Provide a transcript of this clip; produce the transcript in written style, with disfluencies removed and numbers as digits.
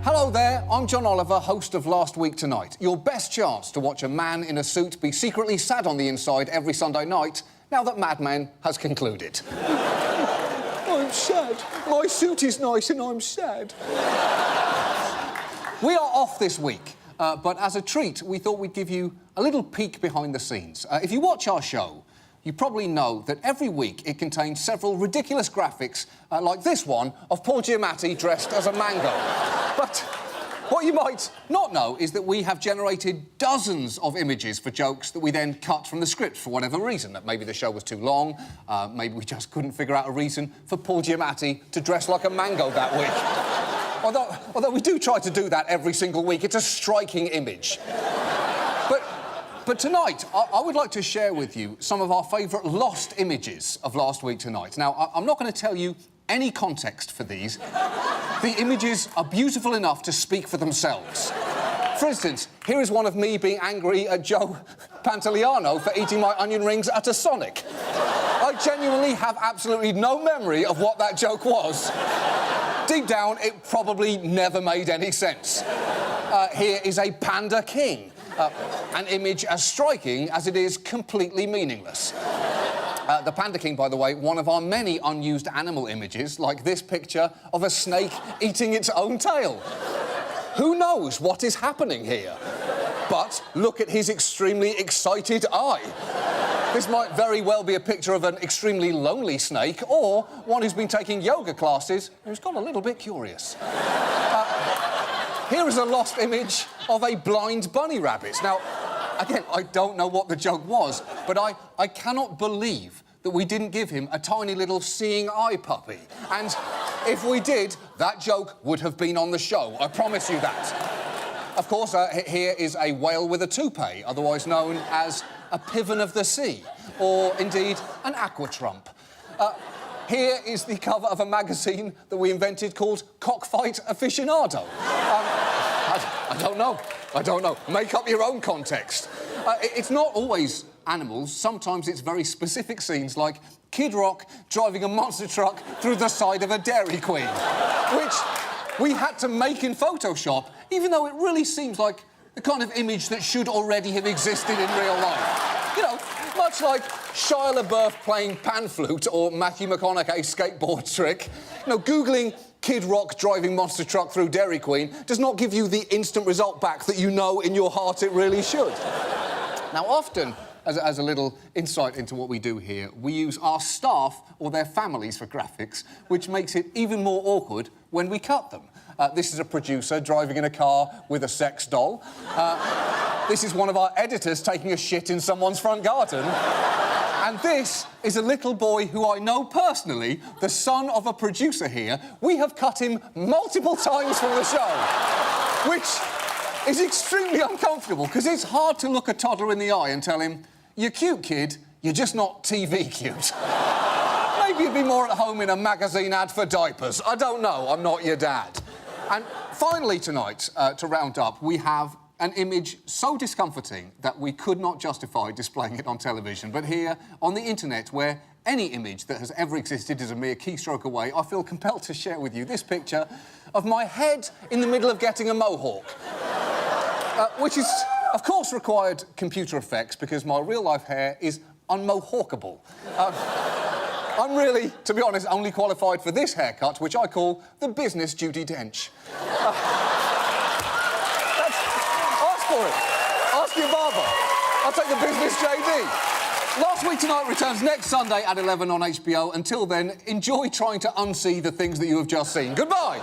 Hello there, I'm John Oliver, host of Last Week Tonight. Your best chance to watch a man in a suit be secretly sad on the inside every Sunday night, now that Mad Men has concluded. I'm sad. My suit is nice and I'm sad. We are off this week, but as a treat, we thought we'd give you a little peek behind the scenes. If you watch our show, you probably know that every week it contains several ridiculous graphics, like this one of Paul Giamatti dressed as a mango. But what you might not know is that we have generated dozens of images for jokes that we then cut from the script for whatever reason. That maybe the show was too long, maybe we just couldn't figure out a reason for Paul Giamatti to dress like a mango that week. Although we do try to do that every single week, it's a striking image. But tonight, I would like to share with you some of our favourite lost images of Last Week Tonight. Now, I'm not going to tell you any context for these. The images are beautiful enough to speak for themselves. For instance, here is one of me being angry at Joe Pantoliano for eating my onion rings at a Sonic. I genuinely have absolutely no memory of what that joke was. Deep down, it probably never made any sense. Here is a panda king. An image as striking as it is completely meaningless. The Panda King, by the way, one of our many unused animal images, like this picture of a snake eating its own tail. Who knows what is happening here? But look at his extremely excited eye. This might very well be a picture of an extremely lonely snake or one who's been taking yoga classes who's got a little bit curious. Here is a lost image of a blind bunny rabbit. Now, again, I don't know what the joke was, but I cannot believe that we didn't give him a tiny little seeing eye puppy. And if we did, that joke would have been on the show. I promise you that. Of course, here is a whale with a toupee, otherwise known as a piven of the sea, or indeed an aquatrump. Here is the cover of a magazine that we invented called Cockfight Aficionado. I don't know. Make up your own context. It's not always animals. Sometimes it's very specific scenes, like Kid Rock driving a monster truck through the side of a Dairy Queen, which we had to make in Photoshop, even though it really seems like the kind of image that should already have existed in real life. You know, much like Shia LaBeouf playing pan flute or Matthew McConaughey's skateboard trick, you know, Googling Kid Rock driving monster truck through Dairy Queen does not give you the instant result back that you know in your heart it really should. Now, often, as a little insight into what we do here, we use our staff or their families for graphics, which makes it even more awkward when we cut them. This is a producer driving in a car with a sex doll. This is one of our editors taking a shit in someone's front garden. And this is a little boy who I know personally, the son of a producer here. We have cut him multiple times from the show, which is extremely uncomfortable, because it's hard to look a toddler in the eye and tell him, "You're cute, kid, you're just not TV cute." Maybe you'd be more at home in a magazine ad for diapers. I don't know, I'm not your dad. And finally tonight, to round up, we have an image so discomforting that we could not justify displaying it on television. But here, on the internet, where any image that has ever existed is a mere keystroke away, I feel compelled to share with you this picture of my head in the middle of getting a mohawk. Which is, of course, required computer effects, because my real-life hair is unmohawkable. I'm really, to be honest, only qualified for this haircut, which I call the business Judi Dench. Ask for it. Ask your barber. I'll take the business JD. Last Week Tonight returns next Sunday at 11 on HBO. Until then, enjoy trying to unsee the things that you have just seen. Goodbye.